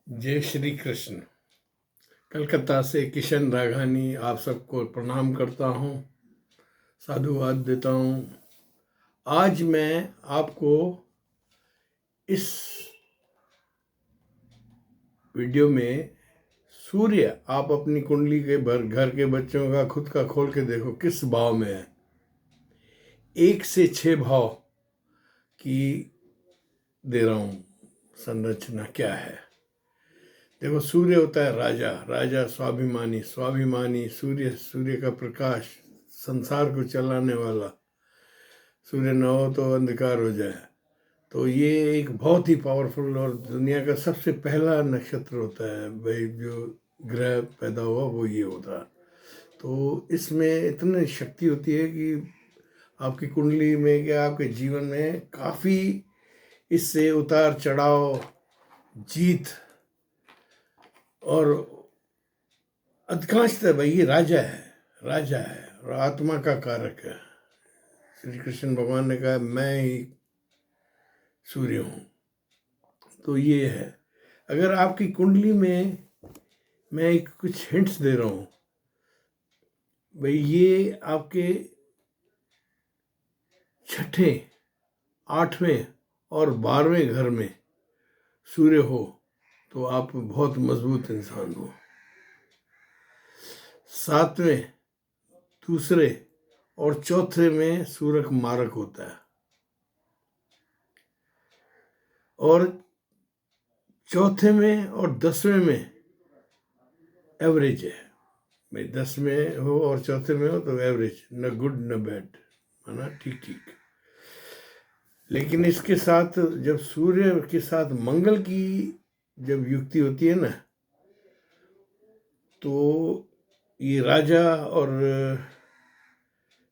जय श्री कृष्ण। कलकत्ता से किशन राघानी आप सबको प्रणाम करता हूँ, साधुवाद देता हूँ। आज मैं आपको इस वीडियो में सूर्य, आप अपनी कुंडली के घर के बच्चों का खुद का खोल के देखो किस भाव में है। 1 से 6 भाव की दे रहा हूँ संरचना क्या है। देखो, सूर्य होता है राजा, राजा स्वाभिमानी, स्वाभिमानी सूर्य, सूर्य का प्रकाश, संसार को चलाने वाला। सूर्य न हो तो अंधकार हो जाए। तो ये एक बहुत ही पावरफुल और दुनिया का सबसे पहला नक्षत्र होता है भाई, जो ग्रह पैदा हुआ वो ये होता है। तो इसमें इतनी शक्ति होती है कि आपकी कुंडली में क्या आपके जीवन में काफ़ी इससे उतार चढ़ाव, जीत और अधिकांशतः भाई ये राजा है, राजा है और आत्मा का कारक है। श्री कृष्ण भगवान ने कहा मैं ही सूर्य हूँ। तो ये है। अगर आपकी कुंडली में मैं एक कुछ हिंट्स दे रहा हूँ भाई, ये आपके 6ठे, 8वें और 12वें घर में सूर्य हो तो आप बहुत मजबूत इंसान हो। 7वें, दूसरे और चौथे में सूर्य मारक होता है और चौथे में और 10वें में एवरेज है भाई। 10 में हो और चौथे में हो तो एवरेज, न गुड न बैड, माना ठीक ठीक। लेकिन इसके साथ जब सूर्य के साथ मंगल की जब युक्ति होती है ना, तो ये राजा और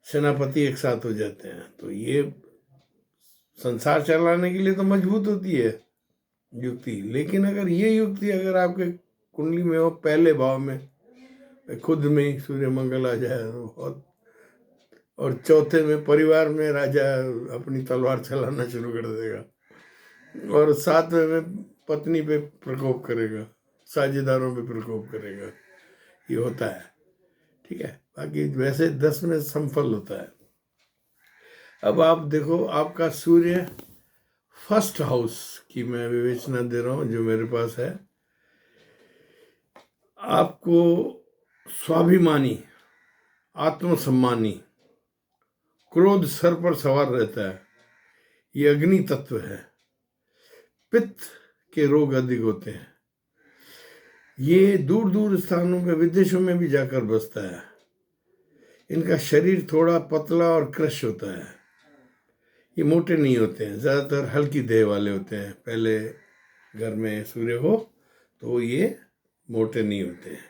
सेनापति एक साथ हो जाते हैं। तो ये संसार चलाने के लिए तो मजबूत होती है युक्ति। लेकिन अगर ये युक्ति अगर आपके कुंडली में हो पहले भाव में, खुद में ही सूर्य मंगल आ जाए तो बहुत, और चौथे में परिवार में राजा अपनी तलवार चलाना शुरू कर देगा और 7वें में पत्नी पे प्रकोप करेगा, साझेदारों पे प्रकोप करेगा। ये होता है, ठीक है। बाकी वैसे 10 में संफल होता है। अब आप देखो, आपका सूर्य फर्स्ट हाउस की मैं विवेचना दे रहा हूँ जो मेरे पास है। आपको स्वाभिमानी, आत्मसम्मानी, क्रोध सर पर सवार रहता है, ये अग्नि तत्व है। पित्त के रोग अधिक होते हैं। ये दूर दूर स्थानों पे, विदेशों में भी जाकर बसता है। इनका शरीर थोड़ा पतला और क्रश होता है। ये मोटे नहीं होते हैं, ज़्यादातर हल्की देह वाले होते हैं। पहले घर में सूर्य हो तो ये मोटे नहीं होते हैं।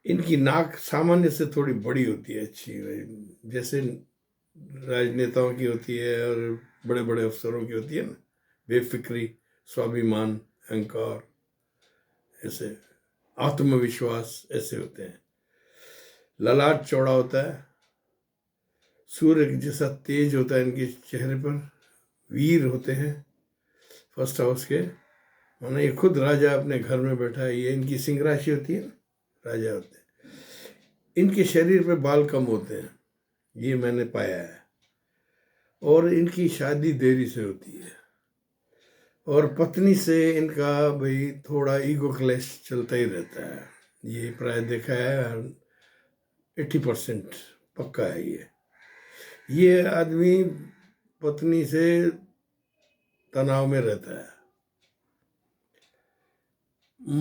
इनकी नाक सामान्य से थोड़ी बड़ी होती है, अच्छी, जैसे राजनेताओं की होती है और बड़े बड़े अफसरों की होती है ना। बेफिक्री, स्वाभिमान, अहंकार, ऐसे आत्मविश्वास ऐसे होते हैं। ललाट चौड़ा होता है, सूर्य जैसा तेज होता है इनके चेहरे पर। वीर होते हैं फर्स्ट हाउस के, माना ये खुद राजा अपने घर में बैठा है। ये इनकी सिंह राशि होती है ना, राजा होते हैं। इनके शरीर पे बाल कम होते हैं, ये मैंने पाया है। और इनकी शादी देरी से होती है और पत्नी से इनका भाई थोड़ा ईगो क्लैश चलता ही रहता है। ये प्राय देखा है, 80% पक्का है। ये आदमी पत्नी से तनाव में रहता है।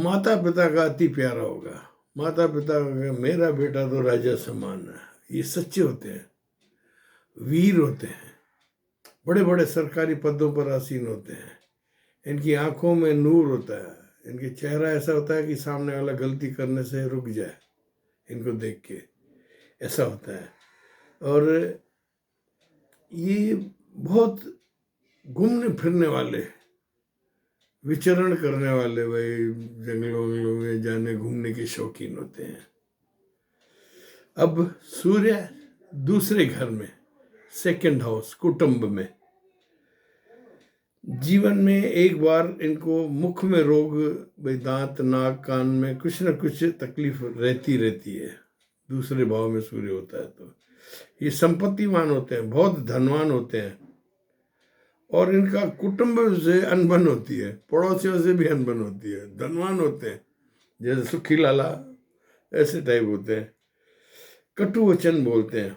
माता पिता का अति प्यारा होगा। माता पिता का, मेरा बेटा तो राजा समान है, ये सच्चे होते हैं, वीर होते हैं, बड़े बड़े सरकारी पदों पर आसीन होते हैं। इनकी आंखों में नूर होता है। इनके चेहरा ऐसा होता है कि सामने वाला गलती करने से रुक जाए इनको देख के, ऐसा होता है। और ये बहुत घूमने फिरने वाले, विचरण करने वाले, भाई जंगलों वंगलों में जाने घूमने के शौकीन होते हैं। अब सूर्य दूसरे घर में, सेकंड हाउस, कुटुंब में, जीवन में एक बार इनको मुख में रोग, भाई दांत नाक कान में कुछ न कुछ तकलीफ रहती है। दूसरे भाव में सूर्य होता है तो ये संपत्तिवान होते हैं, बहुत धनवान होते हैं, और इनका कुटुंब से अनबन होती है, पड़ोसियों से भी अनबन होती है। धनवान होते हैं, जैसे सुखी लाला ऐसे टाइप होते हैं। कटु वचन बोलते हैं,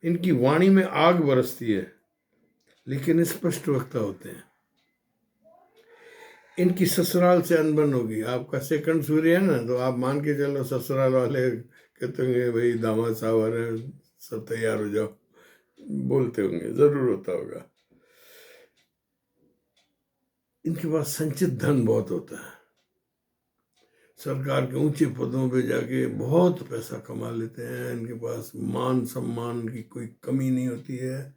इनकी वाणी में आग बरसती है, लेकिन स्पष्ट वक्ता होते हैं। इनकी ससुराल से अनबन होगी। आपका सेकंड सूर्य है ना, तो आप मान के चलो ससुराल वाले कहते होंगे भाई दामाद साहब आ रहे हैं, सब तैयार हो जाओ, बोलते होंगे, जरूर होता होगा। इनके पास संचित धन बहुत होता है, सरकार के ऊंचे पदों पे जाके बहुत पैसा कमा लेते हैं। इनके पास मान सम्मान की कोई कमी नहीं होती है,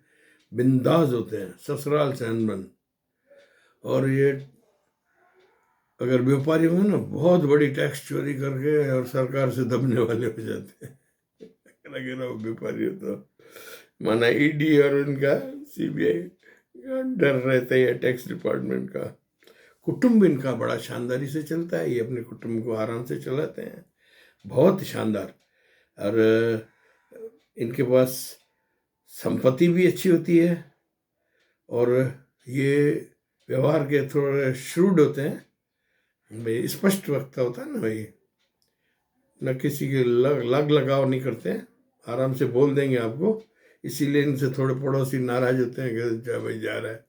बिंदास होते हैं। ससुराल से अनबन, और ये अगर व्यापारी हो ना, बहुत बड़ी टैक्स चोरी करके और सरकार से दबने वाले हो जाते हैं। अगर वो व्यापारी हो तो माना ईडी और उनका सीबीआई का डर रहता है, टैक्स डिपार्टमेंट का। कुटुंब इनका बड़ा शानदारी से चलता है, ये अपने कुटुंब को आराम से चलाते हैं, बहुत शानदार। और इनके पास संपत्ति भी अच्छी होती है, और ये व्यवहार के थोड़े श्रूड होते हैं, भाई स्पष्ट वक्ता होता है ना भाई, न किसी के लग लगाव नहीं करते हैं, आराम से बोल देंगे आपको। इसीलिए इनसे थोड़े पड़ोसी नाराज होते हैं कि जा भाई जा रहा है,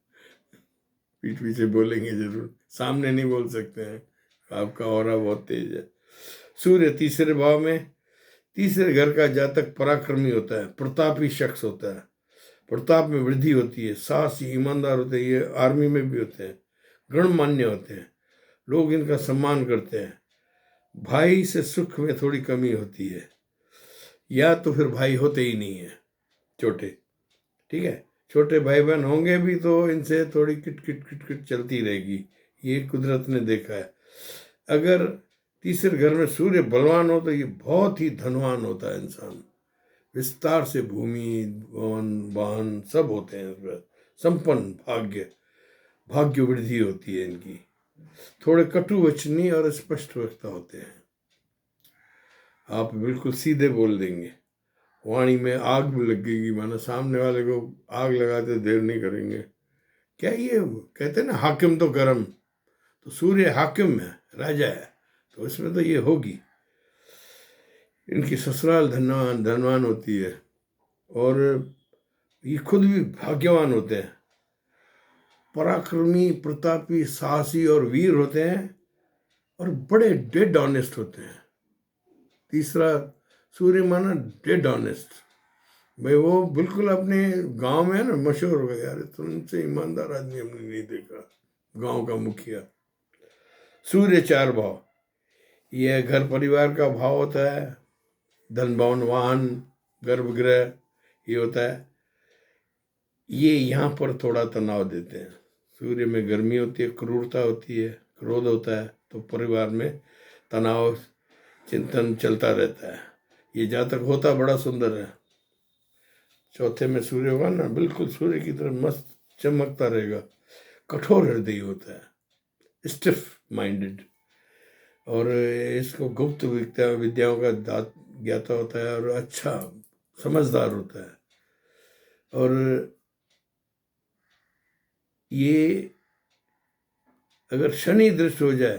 पीठ पीछे बोलेंगे जरूर, सामने नहीं बोल सकते हैं, आपका ऑरा बहुत तेज है। सूर्य तीसरे भाव में, तीसरे घर का जातक पराक्रमी होता है, प्रतापी शख्स होता है, प्रताप में वृद्धि होती है, साहसी ईमानदार होते हैं, ये आर्मी में भी होते हैं, गणमान्य होते हैं, लोग इनका सम्मान करते हैं। भाई से सुख में थोड़ी कमी होती है, या तो फिर भाई होते ही नहीं है छोटे, ठीक है। छोटे भाई बहन होंगे भी तो इनसे थोड़ी किट किट किट किट चलती रहेगी, ये कुदरत ने देखा है। अगर तीसरे घर में सूर्य बलवान हो तो ये बहुत ही धनवान होता है इंसान, विस्तार से भूमि भवन वाहन सब होते हैं इसमें, संपन्न भाग्य वृद्धि होती है इनकी। थोड़े कटु वचनी और स्पष्ट वक्ता होते हैं, आप बिल्कुल सीधे बोल देंगे, वाणी में आग भी लगेगी, माना सामने वाले को आग लगाते देर नहीं करेंगे। क्या ये कहते हैं ना हाकिम तो गरम, तो सूर्य हाकिम है, राजा है, तो इसमें तो ये होगी। इनकी ससुराल धनवान होती है, और ये खुद भी भाग्यवान होते हैं, पराक्रमी प्रतापी साहसी और वीर होते हैं, और बड़े डेड ऑनेस्ट होते हैं। तीसरा सूर्य माना डेड ऑनेस्ट, भाई वो बिल्कुल अपने गांव में है ना मशहूर हो गया, यार तुमसे ईमानदार आदमी हमने नहीं देखा, गांव का मुखिया। सूर्य चार भाव, यह घर परिवार का भाव होता है, धन भवन वाहन गर्भगृह ये होता है। ये यहाँ पर थोड़ा तनाव देते हैं, सूर्य में गर्मी होती है, क्रूरता होती है, क्रोध होता है, तो परिवार में तनाव चिंतन चलता रहता है। ये जातक होता बड़ा सुंदर है, चौथे में सूर्य होगा ना, बिल्कुल सूर्य की तरह मस्त चमकता रहेगा, कठोर हृदय होता है, स्टिफ माइंडेड, और इसको गुप्त विद्याओं का ज्ञाता होता है, और अच्छा समझदार होता है। और ये अगर शनि दृष्ट हो जाए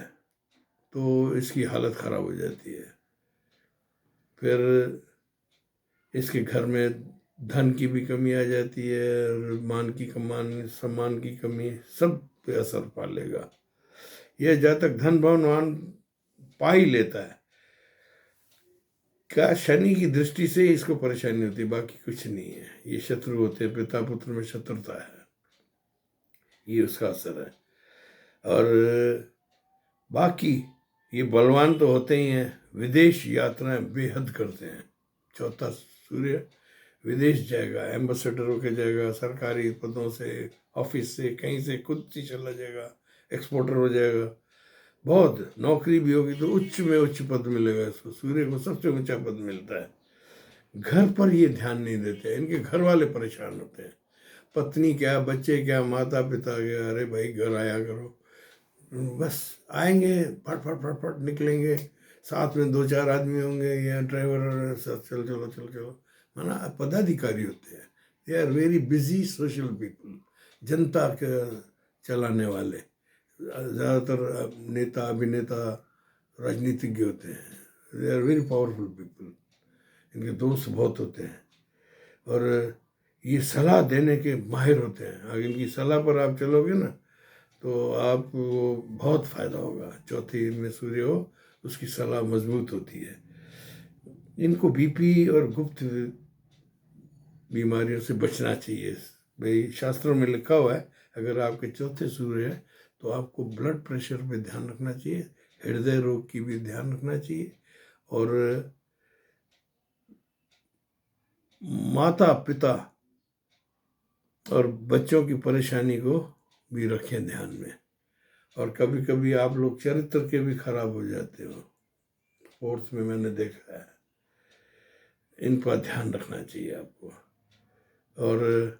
तो इसकी हालत खराब हो जाती है, फिर इसके घर में धन की भी कमी आ जाती है, और मान की सम्मान की कमी, सब पे असर पालेगा। यह जातक धन भवन पा ही लेता है, क्या शनि की दृष्टि से इसको परेशानी होती है, बाकी कुछ नहीं है। ये शत्रु होते हैं, पिता पुत्र में शत्रुता है, ये उसका असर है। और बाकी ये बलवान तो होते ही हैं, विदेश यात्राएं बेहद करते हैं। चौथा सूर्य विदेश जाएगा, एम्बेसडर होके जाएगा, सरकारी पदों से, ऑफिस से, कहीं से खुद से चला जाएगा, एक्सपोर्टर हो जाएगा, बहुत नौकरी भी होगी तो उच्च में उच्च पद मिलेगा इसको, सूर्य को सबसे ऊंचा पद मिलता है। घर पर ये ध्यान नहीं देते, इनके घर वाले परेशान होते हैं, पत्नी क्या, बच्चे क्या, माता पिता क्या, अरे भाई घर आया करो, बस आएंगे फट फट फट फट निकलेंगे, साथ में दो चार आदमी होंगे या ड्राइवर, सब चलो चलो चलो चलो, माना पदाधिकारी होते हैं। They are very busy social people, जनता के चलाने वाले, ज़्यादातर नेता अभिनेता राजनीतिज्ञ होते हैं। They are very powerful people, इनके दोस्त बहुत होते हैं और ये सलाह देने के माहिर होते हैं। अगर इनकी सलाह पर आप चलोगे ना तो आपको बहुत फ़ायदा होगा। चौथी में सूर्य हो, उसकी सलाह मजबूत होती है। इनको बीपी और गुप्त बीमारियों से बचना चाहिए। भाई शास्त्रों में लिखा हुआ है, अगर आपके चौथे सूर्य है तो आपको ब्लड प्रेशर पे ध्यान रखना चाहिए, हृदय रोग की भी ध्यान रखना चाहिए, और माता पिता और बच्चों की परेशानी को भी रखें ध्यान में। और कभी कभी आप लोग चरित्र के भी खराब हो जाते हो, स्पोर्ट्स में मैंने देखा है, इन पर ध्यान रखना चाहिए आपको। और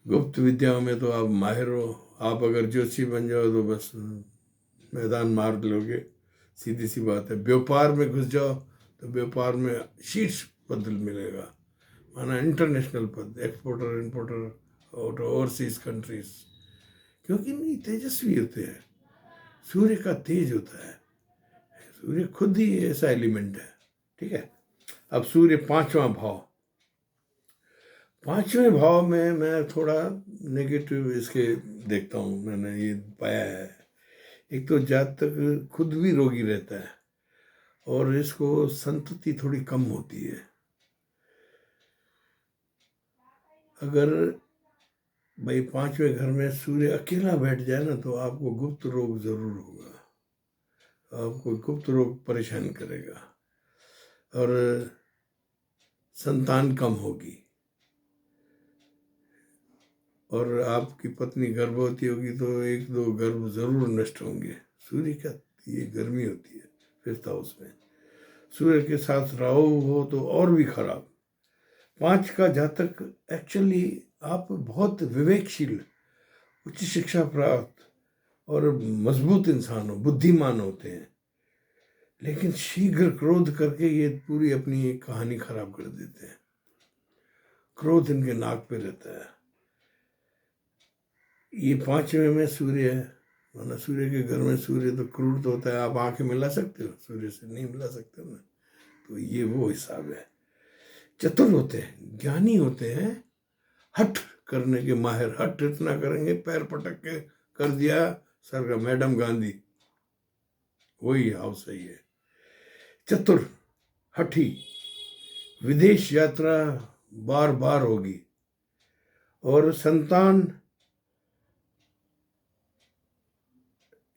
गुप्त विद्याओं में तो आप माहिर हो, आप अगर ज्योतिषी बन जाओ तो बस मैदान मार लोगे, सीधी सी बात है। व्यापार में घुस जाओ तो व्यापार में शीर्ष पद मिलेगा, माना इंटरनेशनल पद, एक्सपोर्टर इंपोर्टर और ओवरसीज कंट्रीज, क्योंकि नहीं तेजस्वी होते हैं, सूर्य का तेज होता है, सूर्य खुद ही ऐसा एलिमेंट है। ठीक है, अब सूर्य पांचवां भाव, पांचवें भाव में मैं थोड़ा नेगेटिव इसके देखता हूँ, मैंने ये पाया है। एक तो जातक खुद भी रोगी रहता है और इसको संतति थोड़ी कम होती है। अगर भाई पांचवें घर में सूर्य अकेला बैठ जाए ना तो आपको गुप्त रोग जरूर होगा, आपको गुप्त रोग परेशान करेगा और संतान कम होगी, और आपकी पत्नी गर्भवती होगी तो एक दो गर्भ जरूर नष्ट होंगे। सूर्य का ये गर्मी होती है फिफ्थ हाउस में। सूर्य के साथ राहु हो तो और भी खराब। पांच का जातक एक्चुअली आप बहुत विवेकशील, उच्च शिक्षा प्राप्त और मजबूत इंसान हो, बुद्धिमान होते हैं, लेकिन शीघ्र क्रोध करके ये पूरी अपनी कहानी खराब कर देते हैं। क्रोध इनके नाक पे रहता है। ये पांचवें में सूर्य है, वरना सूर्य के घर में सूर्य तो क्रूर तो होता है, आप आंखें मिला सकते हो सूर्य से? नहीं मिला सकते ना। तो ये वो हिसाब है। चतुर होते हैं, ज्ञानी होते हैं, हठ करने के माहिर, हठ इतना करेंगे पैर पटक के कर दिया सर का, मैडम गांधी, वही हाउस है ये। चतुर, हठी, विदेश यात्रा बार बार होगी, और संतान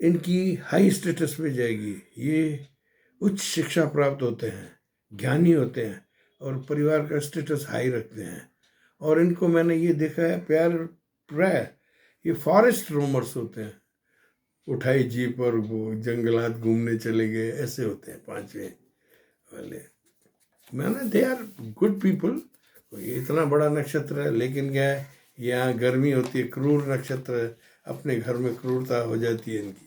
इनकी हाई स्टेटस पे जाएगी। ये उच्च शिक्षा प्राप्त होते हैं, ज्ञानी होते हैं और परिवार का स्टेटस हाई रखते हैं। और इनको मैंने ये देखा है, प्यार प्राय ये फॉरेस्ट रोमर्स होते हैं, उठाई जीप और वो जंगलात घूमने चले गए, ऐसे होते हैं पांचवें वाले। मैंने दे आर गुड पीपल। ये इतना बड़ा नक्षत्र है, लेकिन क्या है, यहाँ गर्मी होती है, क्रूर नक्षत्र है, अपने घर में क्रूरता हो जाती है इनकी,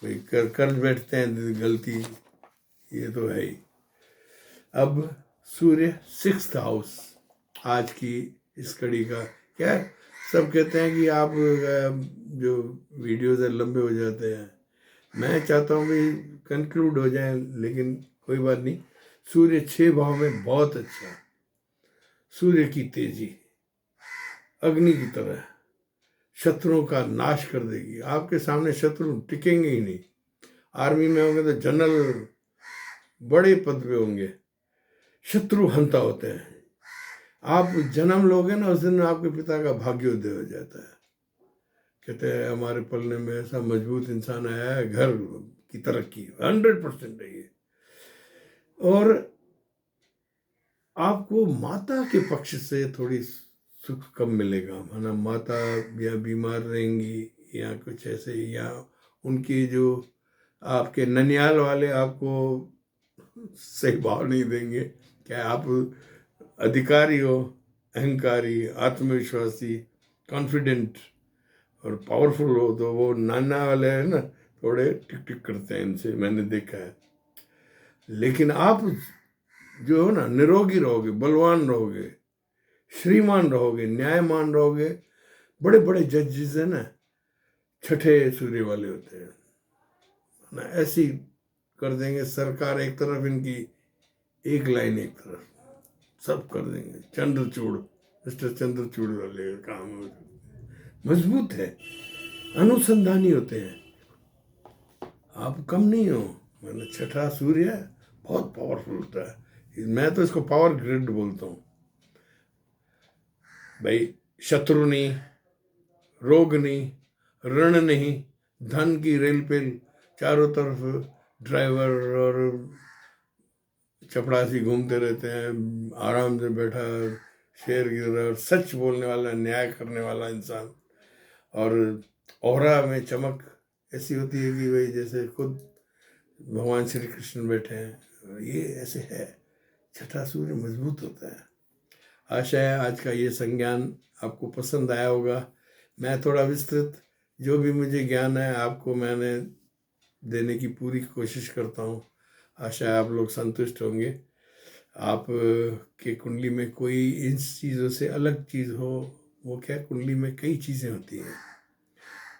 भाई कर बैठते हैं गलती, ये तो है ही। अब सूर्य सिक्स्थ हाउस, आज की इस कड़ी का क्या है? सब कहते हैं कि आप जो वीडियोज़ है लंबे हो जाते हैं, मैं चाहता हूँ कि कंक्लूड हो जाए, लेकिन कोई बात नहीं। सूर्य 6 भाव में बहुत अच्छा है। सूर्य की तेजी अग्नि की तरह शत्रुओं का नाश कर देगी। आपके सामने शत्रु टिकेंगे ही नहीं। आर्मी में होंगे तो जनरल बड़े पद पे होंगे, शत्रु हंता होते हैं। आप जन्म लोगे ना, उस दिन आपके पिता का भाग्योदय हो जाता है। कहते हैं हमारे पलने में ऐसा मजबूत इंसान आया है, घर की तरक्की 100% है ये। और आपको माता के पक्ष से थोड़ी सुख कम मिलेगा, माना माता या बीमार रहेंगी या कुछ ऐसे, या उनकी जो आपके ननियाल वाले आपको सही भाव नहीं देंगे। क्या आप अधिकारी हो, अहंकारी, आत्मविश्वासी, कॉन्फिडेंट और पावरफुल हो तो वो नाना वाले हैं ना, थोड़े टिक टिक करते हैं इनसे, मैंने देखा है। लेकिन आप जो हो ना, निरोगी रहोगे, बलवान रहोगे, श्रीमान रहोगे, न्यायमान रहोगे। बड़े बड़े जजेस हैं ना, छठे सूर्य वाले होते हैं ना, ऐसी कर देंगे सरकार एक तरफ, इनकी एक लाइन एक तरफ, सब कर देंगे। चंद्रचूड़, मिस्टर चंद्रचूड़ वाले काम मजबूत है, अनुसंधानी होते हैं। आप कम नहीं हो, मैंने छठा सूर्य बहुत पावरफुल होता है। मैं तो इसको पावर ग्रिड बोलता हूँ भाई। शत्रु नहीं, रोग नहीं, ऋण नहीं, धन की रेल पेल, चारों तरफ ड्राइवर और चपड़ासी घूमते रहते हैं, आराम से बैठा शेर की तरह, सच बोलने वाला, न्याय करने वाला इंसान। और औरा में चमक ऐसी होती है कि भाई जैसे खुद भगवान श्री कृष्ण बैठे हैं, ये ऐसे है। छठा सूर्य मजबूत होता है। आशा है आज का ये संज्ञान आपको पसंद आया होगा। मैं थोड़ा विस्तृत जो भी मुझे ज्ञान है आपको मैंने देने की पूरी कोशिश करता हूँ। आशा है आप लोग संतुष्ट होंगे। आप के कुंडली में कोई इन चीज़ों से अलग चीज़ हो, वो क्या, कुंडली में कई चीज़ें होती हैं,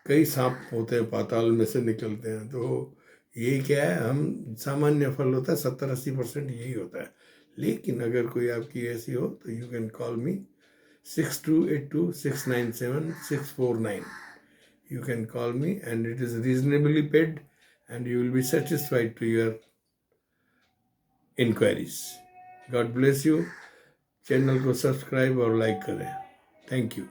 कई सांप होते हैं पाताल में से निकलते हैं। तो ये क्या है, हम सामान्य फल होता है 70-80% यही होता है। लेकिन अगर कोई आपकी ऐसी हो तो you can call me 6282697649। You can call me and it is reasonably paid and you will be satisfied to your inquiries. God bless you. Channel को सब्सक्राइब और लाइक करें। Thank you.